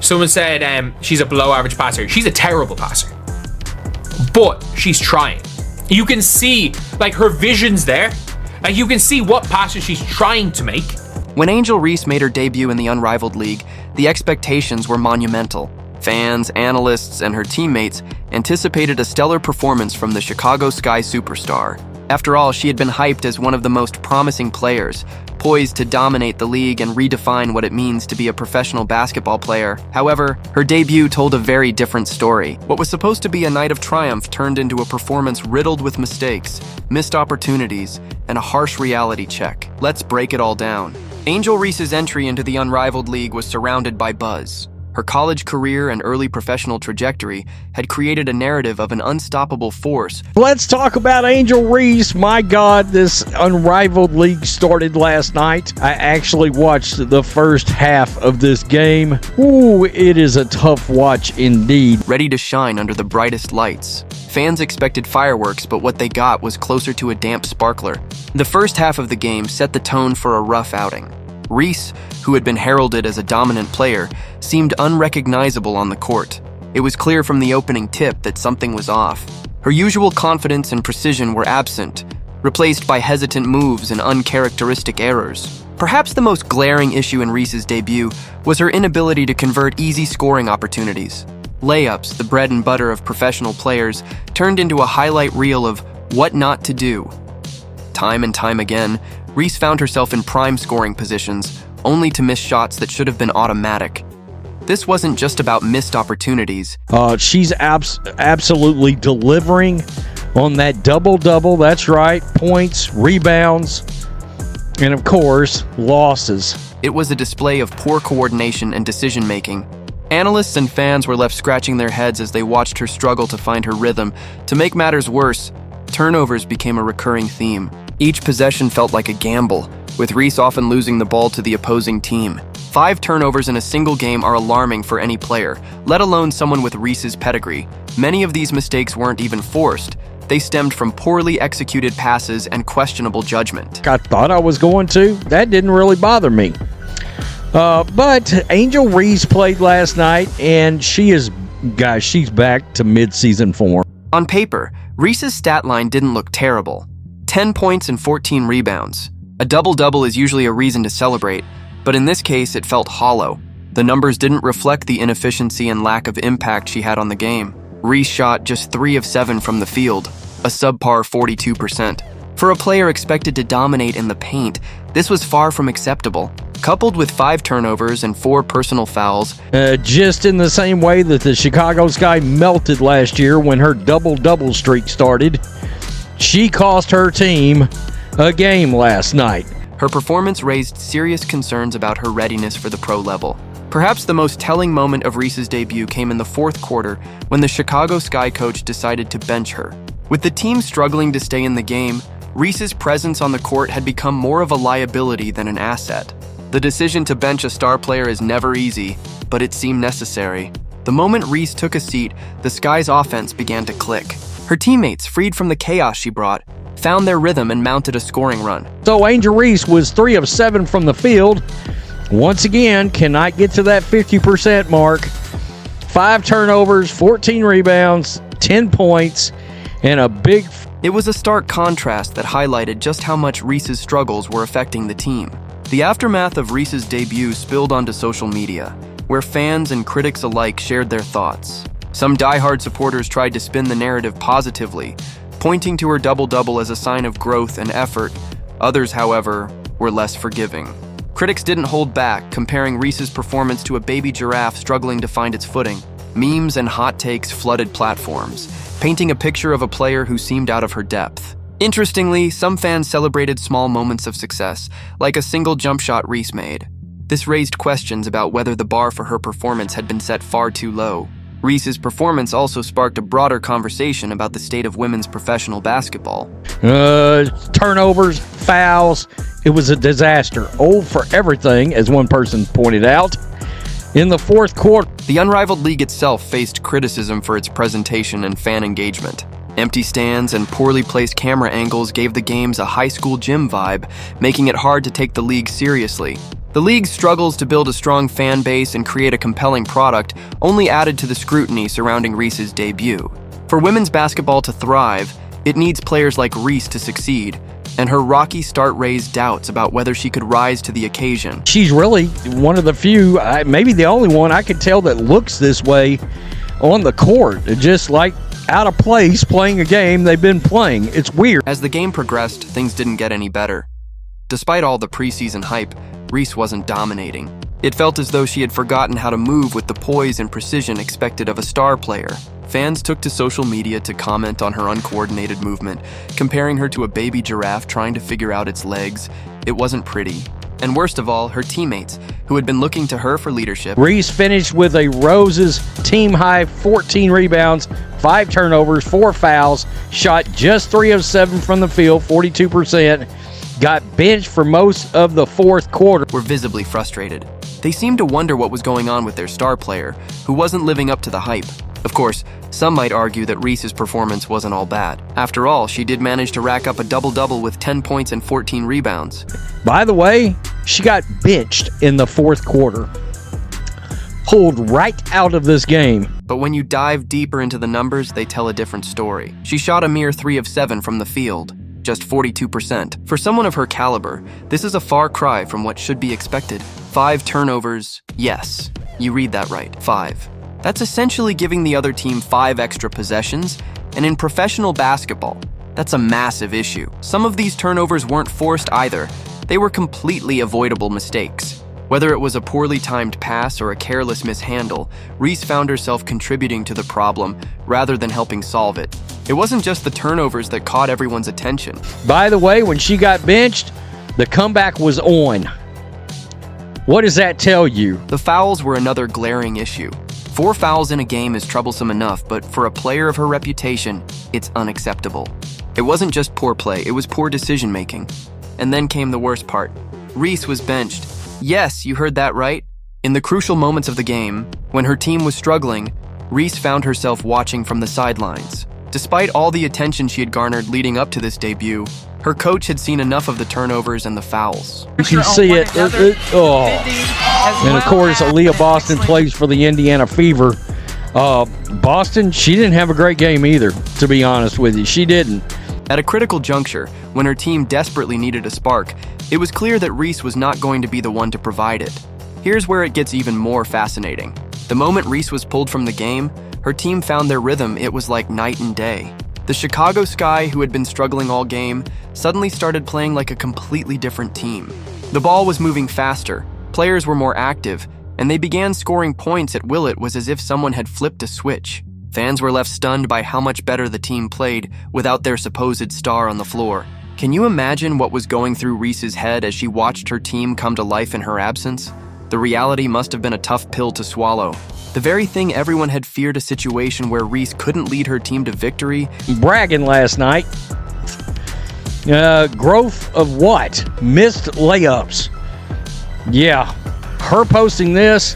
Someone said she's a below average passer. She's a terrible passer, but she's trying. You can see like her vision's there. Like you can see what passes she's trying to make. When Angel Reese made her debut in the Unrivaled League, the expectations were monumental. Fans, analysts, and her teammates anticipated a stellar performance from the Chicago Sky superstar. After all, she had been hyped as one of the most promising players, poised to dominate the league and redefine what it means to be a professional basketball player. However, her debut told a very different story. What was supposed to be a night of triumph turned into a performance riddled with mistakes, missed opportunities, and a harsh reality check. Let's break it all down. Angel Reese's entry into the Unrivaled League was surrounded by buzz. Her college career and early professional trajectory had created a narrative of an unstoppable force. Let's talk about Angel Reese. My God, this Unrivaled League started last night. I actually watched the first half of this game. Ooh, it is a tough watch indeed. Ready to shine under the brightest lights. Fans expected fireworks, but what they got was closer to a damp sparkler. The first half of the game set the tone for a rough outing. Reese, who had been heralded as a dominant player, seemed unrecognizable on the court. It was clear from the opening tip that something was off. Her usual confidence and precision were absent, replaced by hesitant moves and uncharacteristic errors. Perhaps the most glaring issue in Reese's debut was her inability to convert easy scoring opportunities. Layups, the bread and butter of professional players, turned into a highlight reel of what not to do. Time and time again, Reese found herself in prime scoring positions, only to miss shots that should have been automatic. This wasn't just about missed opportunities. She's absolutely delivering on that double-double. That's right. Points, rebounds, and of course, losses. It was a display of poor coordination and decision-making. Analysts and fans were left scratching their heads as they watched her struggle to find her rhythm. To make matters worse, turnovers became a recurring theme. Each possession felt like a gamble, with Reese often losing the ball to the opposing team. 5 turnovers in a single game are alarming for any player, let alone someone with Reese's pedigree. Many of these mistakes weren't even forced. They stemmed from poorly executed passes and questionable judgment. I thought I was going to. That didn't really bother me. But Angel Reese played last night, and she's back to mid-season form. On paper, Reese's stat line didn't look terrible. 10 points and 14 rebounds. A double-double is usually a reason to celebrate, but in this case it felt hollow. The numbers didn't reflect the inefficiency and lack of impact she had on the game. Reese shot just 3 of 7 from the field, a subpar 42%. For a player expected to dominate in the paint, this was far from acceptable. Coupled with 5 turnovers and 4 personal fouls. Just in the same way that the Chicago Sky melted last year when her double-double streak started, she cost her team a game last night. Her performance raised serious concerns about her readiness for the pro level. Perhaps the most telling moment of Reese's debut came in the fourth quarter when the Chicago Sky coach decided to bench her. With the team struggling to stay in the game, Reese's presence on the court had become more of a liability than an asset. The decision to bench a star player is never easy, but it seemed necessary. The moment Reese took a seat, the Sky's offense began to click. Her teammates, freed from the chaos she brought, found their rhythm and mounted a scoring run. So Angel Reese was 3 of 7 from the field. Once again, cannot get to that 50% mark. 5 turnovers, 14 rebounds, 10 points, and a big... It was a stark contrast that highlighted just how much Reese's struggles were affecting the team. The aftermath of Reese's debut spilled onto social media, where fans and critics alike shared their thoughts. Some diehard supporters tried to spin the narrative positively, pointing to her double-double as a sign of growth and effort. Others, however, were less forgiving. Critics didn't hold back, comparing Reese's performance to a baby giraffe struggling to find its footing. Memes and hot takes flooded platforms, painting a picture of a player who seemed out of her depth. Interestingly, some fans celebrated small moments of success, like a single jump shot Reese made. This raised questions about whether the bar for her performance had been set far too low. Reese's performance also sparked a broader conversation about the state of women's professional basketball. Turnovers, fouls, it was a disaster. Oh, for everything, as one person pointed out. In the fourth quarter, the Unrivaled League itself faced criticism for its presentation and fan engagement. Empty stands and poorly placed camera angles gave the games a high school gym vibe, making it hard to take the league seriously. The league's struggles to build a strong fan base and create a compelling product only added to the scrutiny surrounding Reese's debut. For women's basketball to thrive, it needs players like Reese to succeed, and her rocky start raised doubts about whether she could rise to the occasion. She's really one of the few, maybe the only one I could tell that looks this way on the court, just like out of place playing a game they've been playing. It's weird. As the game progressed, things didn't get any better. Despite all the preseason hype, Reese wasn't dominating. It felt as though she had forgotten how to move with the poise and precision expected of a star player. Fans took to social media to comment on her uncoordinated movement, comparing her to a baby giraffe trying to figure out its legs. It wasn't pretty. And worst of all, her teammates, who had been looking to her for leadership. Reese finished with a Roses team-high 14 rebounds, 5 turnovers, 4 fouls, shot just 3 of 7 from the field, 42%, got benched for most of the fourth quarter. Were visibly frustrated. They seemed to wonder what was going on with their star player, who wasn't living up to the hype. Of course, some might argue that Reese's performance wasn't all bad. After all, she did manage to rack up a double-double with 10 points and 14 rebounds. By the way, she got benched in the fourth quarter. Pulled right out of this game. But when you dive deeper into the numbers, they tell a different story. She shot a mere 3 of 7 from the field, just 42%. For someone of her caliber, this is a far cry from what should be expected. 5 turnovers, yes, you read that right, 5. That's essentially giving the other team 5 extra possessions, and in professional basketball, that's a massive issue. Some of these turnovers weren't forced either. They were completely avoidable mistakes. Whether it was a poorly timed pass or a careless mishandle, Reese found herself contributing to the problem rather than helping solve it. It wasn't just the turnovers that caught everyone's attention. By the way, when she got benched, the comeback was on. What does that tell you? The fouls were another glaring issue. 4 fouls in a game is troublesome enough, but for a player of her reputation, it's unacceptable. It wasn't just poor play, it was poor decision-making. And then came the worst part. Reese was benched. Yes, you heard that right. In the crucial moments of the game, when her team was struggling, Reese found herself watching from the sidelines. Despite all the attention she had garnered leading up to this debut, her coach had seen enough of the turnovers and the fouls. You can see it. And of course, Aaliyah Boston plays for the Indiana Fever. Boston, she didn't have a great game either, to be honest with you. She didn't. At a critical juncture, when her team desperately needed a spark, it was clear that Reese was not going to be the one to provide it. Here's where it gets even more fascinating. The moment Reese was pulled from the game, her team found their rhythm. It was like night and day. The Chicago Sky, who had been struggling all game, suddenly started playing like a completely different team. The ball was moving faster, players were more active, and they began scoring points at will. It was as if someone had flipped a switch. Fans were left stunned by how much better the team played without their supposed star on the floor. Can you imagine what was going through Reese's head as she watched her team come to life in her absence? The reality must have been a tough pill to swallow. The very thing everyone had feared, a situation where Reese couldn't lead her team to victory. Bragging last night. Growth of what? Missed layups. Yeah, her posting this,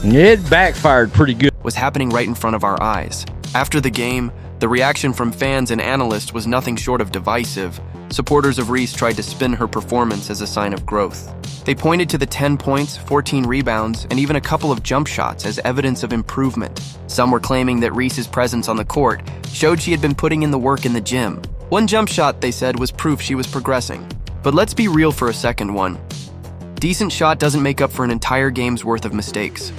it backfired pretty good. Was happening right in front of our eyes. After the game, the reaction from fans and analysts was nothing short of divisive. Supporters of Reese tried to spin her performance as a sign of growth. They pointed to the 10 points, 14 rebounds, and even a couple of jump shots as evidence of improvement. Some were claiming that Reese's presence on the court showed she had been putting in the work in the gym. One jump shot, they said, was proof she was progressing. But let's be real for a second. One decent shot doesn't make up for an entire game's worth of mistakes.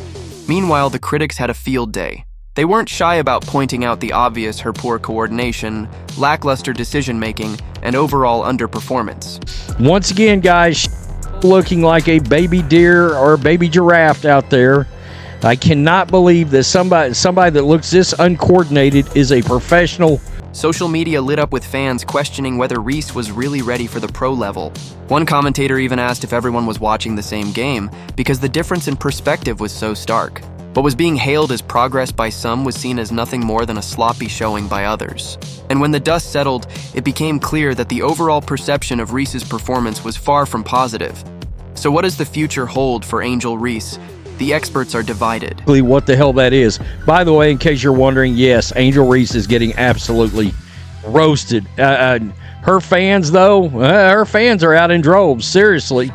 Meanwhile, the critics had a field day. They weren't shy about pointing out the obvious: her poor coordination, lackluster decision-making, and overall underperformance. Once again, guys, looking like a baby deer or a baby giraffe out there. I cannot believe that somebody that looks this uncoordinated is a professional. Social media lit up with fans questioning whether Reese was really ready for the pro level. One commentator even asked if everyone was watching the same game because the difference in perspective was so stark. What was being hailed as progress by some was seen as nothing more than a sloppy showing by others. And when the dust settled, it became clear that the overall perception of Reese's performance was far from positive. So what does the future hold for Angel Reese? The experts are divided. What the hell that is. By the way, in case you're wondering, yes, Angel Reese is getting absolutely roasted. Her fans, though, her fans are out in droves. Seriously.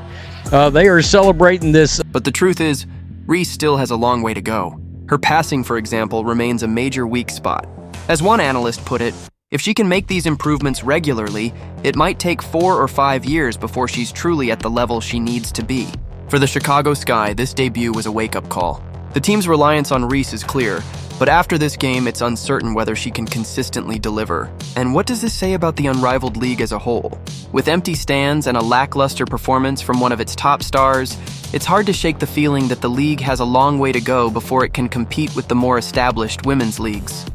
They are celebrating this. But the truth is, Reese still has a long way to go. Her passing, for example, remains a major weak spot. As one analyst put it, if she can make these improvements regularly, it might take 4 or 5 years before she's truly at the level she needs to be. For the Chicago Sky, this debut was a wake-up call. The team's reliance on Reese is clear, but after this game, it's uncertain whether she can consistently deliver. And what does this say about the Unrivaled League as a whole? With empty stands and a lackluster performance from one of its top stars, it's hard to shake the feeling that the league has a long way to go before it can compete with the more established women's leagues.